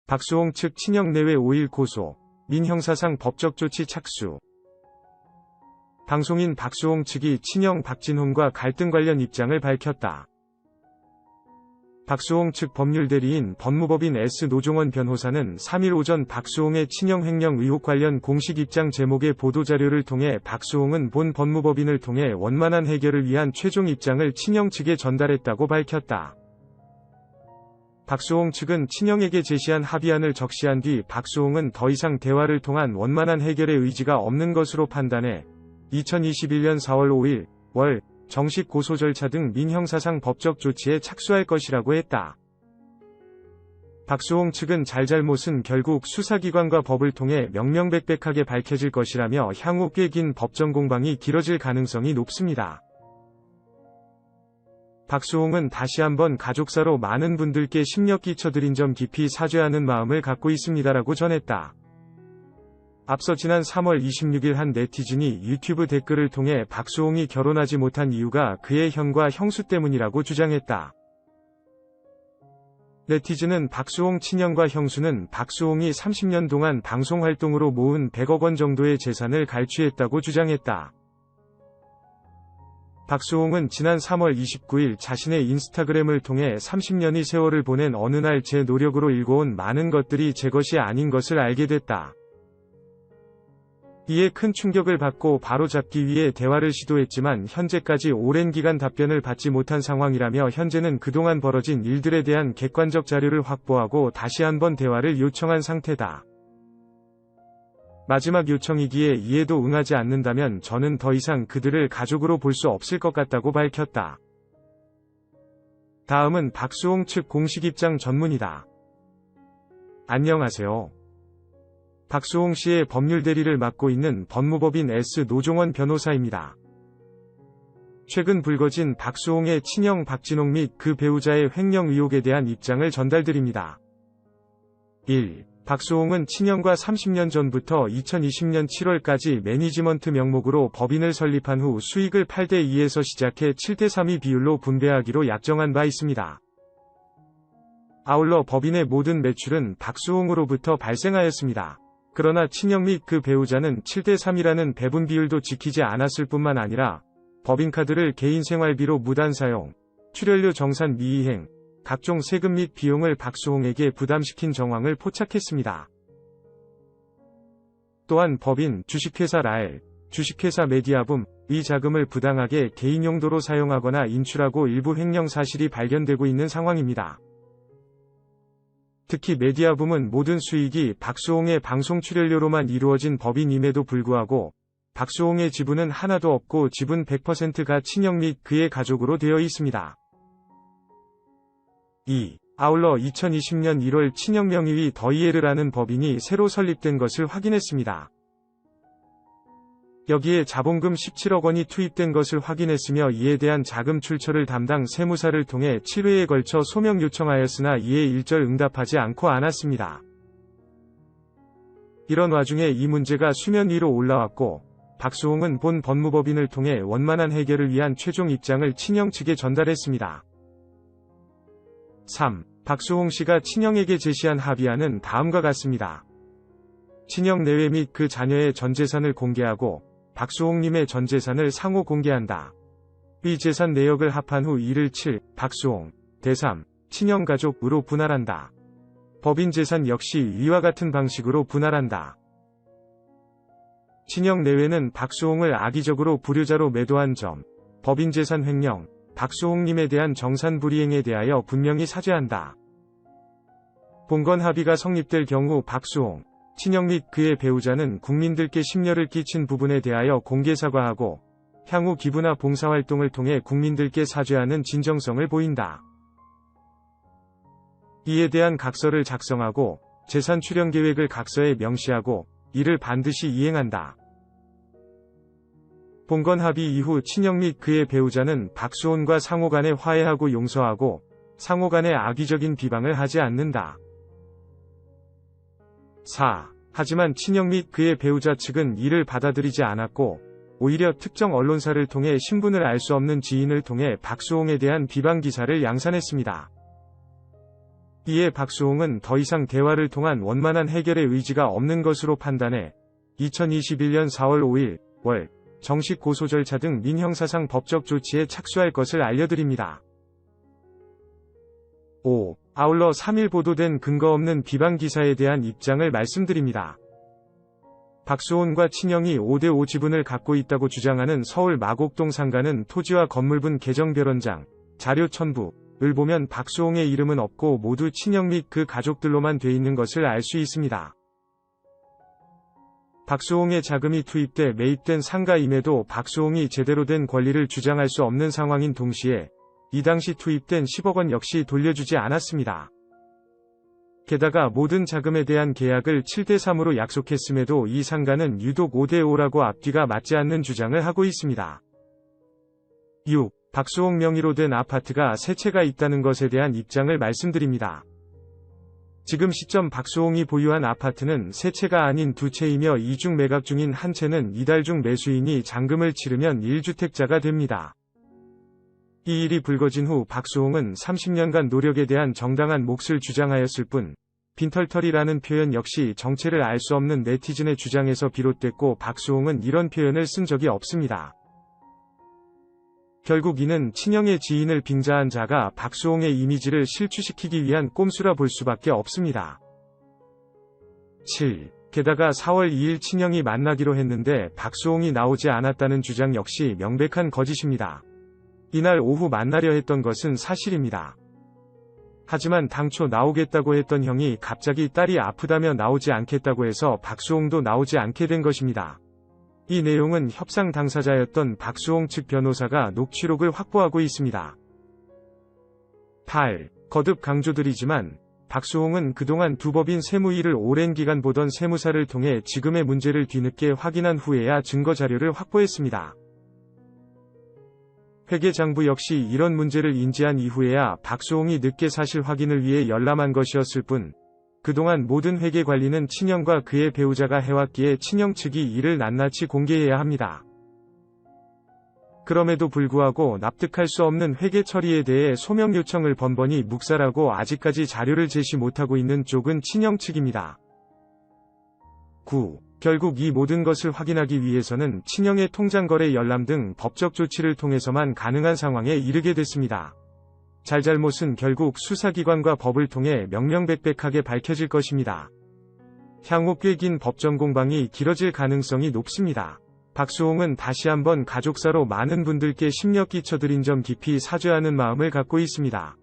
박수홍 측 친형 내외 5일 고소, 민형사상 법적 조치 착수. 방송인 박수홍 측이 친형 박진홍과 갈등 관련 입장을 밝혔다. 박수홍 측 법률대리인 법무법인 S노종원 변호사는 3일 오전 박수홍의 친형 횡령 의혹 관련 공식 입장 제목의 보도자료를 통해 박수홍은 본 법무법인을 통해 원만한 해결을 위한 최종 입장을 친형 측에 전달했다고 밝혔다. 박수홍 측은 친형에게 제시한 합의안을 적시한 뒤 박수홍은 더 이상 대화를 통한 원만한 해결의 의지가 없는 것으로 판단해 2021년 4월 5일 월 정식 고소 절차 등 민형사상 법적 조치에 착수할 것이라고 했다. 박수홍 측은 잘잘못은 결국 수사기관과 법을 통해 명명백백하게 밝혀질 것이라며 향후 꽤 긴 법정 공방이 길어질 가능성이 높습니다. 박수홍은 다시 한번 가족사로 많은 분들께 심력 끼쳐드린 점 깊이 사죄하는 마음을 갖고 있습니다라고 전했다. 앞서 지난 3월 26일 한 네티즌이 유튜브 댓글을 통해 박수홍이 결혼하지 못한 이유가 그의 형과 형수 때문이라고 주장했다. 네티즌은 박수홍 친형과 형수는 박수홍이 30년 동안 방송활동으로 모은 100억 원 정도의 재산을 갈취했다고 주장했다. 박수홍은 지난 3월 29일 자신의 인스타그램을 통해 30년의 세월을 보낸 어느 날 제 노력으로 일궈온 많은 것들이 제 것이 아닌 것을 알게 됐다. 이에 큰 충격을 받고 바로잡기 위해 대화를 시도했지만 현재까지 오랜 기간 답변을 받지 못한 상황이라며 현재는 그동안 벌어진 일들에 대한 객관적 자료를 확보하고 다시 한번 대화를 요청한 상태다. 마지막 요청이기에 이에도 응하지 않는다면 저는 더 이상 그들을 가족으로 볼 수 없을 것 같다고 밝혔다. 다음은 박수홍 측 공식 입장 전문이다. 안녕하세요. 박수홍 씨의 법률 대리를 맡고 있는 법무법인 S노종원 변호사입니다. 최근 불거진 박수홍의 친형 박진홍 및 그 배우자의 횡령 의혹에 대한 입장을 전달드립니다. 1. 박수홍은 친형과 30년 전부터 2020년 7월까지 매니지먼트 명목으로 법인을 설립한 후 수익을 8대2에서 시작해 7대3의 비율로 분배하기로 약정한 바 있습니다. 아울러 법인의 모든 매출은 박수홍으로부터 발생하였습니다. 그러나 친형 및 그 배우자는 7대3이라는 배분 비율도 지키지 않았을 뿐만 아니라 법인카드를 개인 생활비로 무단 사용, 출연료 정산 미이행, 각종 세금 및 비용을 박수홍에게 부담시킨 정황을 포착했습니다. 또한 법인 주식회사 라엘, 주식회사 메디아붐, 이 자금을 부당하게 개인 용도로 사용하거나 인출하고 일부 횡령 사실이 발견되고 있는 상황입니다. 특히 메디아붐은 모든 수익이 박수홍의 방송 출연료로만 이루어진 법인임에도 불구하고 박수홍의 지분은 하나도 없고 지분 100%가 친형 및 그의 가족으로 되어 있습니다. 2. 아울러 2020년 1월 친형 명의의 더이에르라는 법인이 새로 설립된 것을 확인했습니다. 여기에 자본금 17억 원이 투입된 것을 확인했으며 이에 대한 자금 출처를 담당 세무사를 통해 7회에 걸쳐 소명 요청하였으나 이에 일절 응답하지 않고 않았습니다. 이런 와중에 이 문제가 수면 위로 올라왔고 박수홍은 본 법무법인을 통해 원만한 해결을 위한 최종 입장을 친형 측에 전달했습니다. 3. 박수홍 씨가 친형에게 제시한 합의안은 다음과 같습니다. 친형 내외 및 그 자녀의 전재산을 공개하고 박수홍님의 전재산을 상호 공개한다. 이 재산 내역을 합한 후 이를 7. 박수홍, 대3. 친형 가족으로 분할한다. 법인 재산 역시 위와 같은 방식으로 분할한다. 친형 내외는 박수홍을 악의적으로 불효자로 매도한 점, 법인 재산 횡령, 박수홍님에 대한 정산 불이행에 대하여 분명히 사죄한다. 본건 합의가 성립될 경우 박수홍, 친형 및 그의 배우자는 국민들께 심려를 끼친 부분에 대하여 공개 사과하고 향후 기부나 봉사활동을 통해 국민들께 사죄하는 진정성을 보인다. 이에 대한 각서를 작성하고 재산 출연 계획을 각서에 명시하고 이를 반드시 이행한다. 본건 합의 이후 친형 및 그의 배우자는 박수홍과 상호 간에 화해하고 용서하고 상호 간에 악의적인 비방을 하지 않는다. 4. 하지만 친형 및 그의 배우자 측은 이를 받아들이지 않았고 오히려 특정 언론사를 통해 신분을 알 수 없는 지인을 통해 박수홍에 대한 비방 기사를 양산했습니다. 이에 박수홍은 더 이상 대화를 통한 원만한 해결의 의지가 없는 것으로 판단해 2021년 4월 5일 월 정식 고소 절차 등 민형사상 법적 조치에 착수할 것을 알려드립니다. 5. 아울러 3일 보도된 근거 없는 비방 기사에 대한 입장을 말씀드립니다. 박수홍과 친형이 5대5 지분을 갖고 있다고 주장하는 서울 마곡동 상가는 토지와 건물분 계정별원장, 자료 첨부를 보면 박수홍의 이름은 없고 모두 친형 및 그 가족들로만 돼 있는 것을 알 수 있습니다. 박수홍의 자금이 투입돼 매입된 상가임에도 박수홍이 제대로 된 권리를 주장할 수 없는 상황인 동시에 이 당시 투입된 10억 원 역시 돌려주지 않았습니다. 게다가 모든 자금에 대한 계약을 7대3으로 약속했음에도 이 상가는 유독 5대5라고 앞뒤가 맞지 않는 주장을 하고 있습니다. 6. 박수홍 명의로 된 아파트가 세 채가 있다는 것에 대한 입장을 말씀드립니다. 지금 시점 박수홍이 보유한 아파트는 세 채가 아닌 두 채이며 이 중 매각 중인 한 채는 이달 중 매수인이 잔금을 치르면 1주택자가 됩니다. 이 일이 불거진 후 박수홍은 30년간 노력에 대한 정당한 몫을 주장하였을 뿐 빈털털이라는 표현 역시 정체를 알 수 없는 네티즌의 주장에서 비롯됐고 박수홍은 이런 표현을 쓴 적이 없습니다. 결국 이는 친형의 지인을 빙자한 자가 박수홍의 이미지를 실추시키기 위한 꼼수라 볼 수밖에 없습니다. 7. 게다가 4월 2일 친형이 만나기로 했는데 박수홍이 나오지 않았다는 주장 역시 명백한 거짓입니다. 이날 오후 만나려 했던 것은 사실입니다. 하지만 당초 나오겠다고 했던 형이 갑자기 딸이 아프다며 나오지 않겠다고 해서 박수홍도 나오지 않게 된 것입니다. 이 내용은 협상 당사자였던 박수홍 측 변호사가 녹취록을 확보하고 있습니다. 8. 거듭 강조드리지만 박수홍은 그동안 두 법인 세무일을 오랜 기간 보던 세무사를 통해 지금의 문제를 뒤늦게 확인한 후에야 증거자료를 확보했습니다. 회계장부 역시 이런 문제를 인지한 이후에야 박수홍이 늦게 사실 확인을 위해 열람한 것이었을 뿐 그동안 모든 회계 관리는 친형과 그의 배우자가 해왔기에 친형 측이 이를 낱낱이 공개해야 합니다. 그럼에도 불구하고 납득할 수 없는 회계 처리에 대해 소명 요청을 번번이 묵살하고 아직까지 자료를 제시 못하고 있는 쪽은 친형 측입니다. 9. 결국 이 모든 것을 확인하기 위해서는 친형의 통장거래 열람 등 법적 조치를 통해서만 가능한 상황에 이르게 됐습니다. 잘잘못은 결국 수사기관과 법을 통해 명명백백하게 밝혀질 것입니다. 향후 꽤 긴 법정 공방이 길어질 가능성이 높습니다. 박수홍은 다시 한번 가족사로 많은 분들께 심려 끼쳐드린 점 깊이 사죄하는 마음을 갖고 있습니다.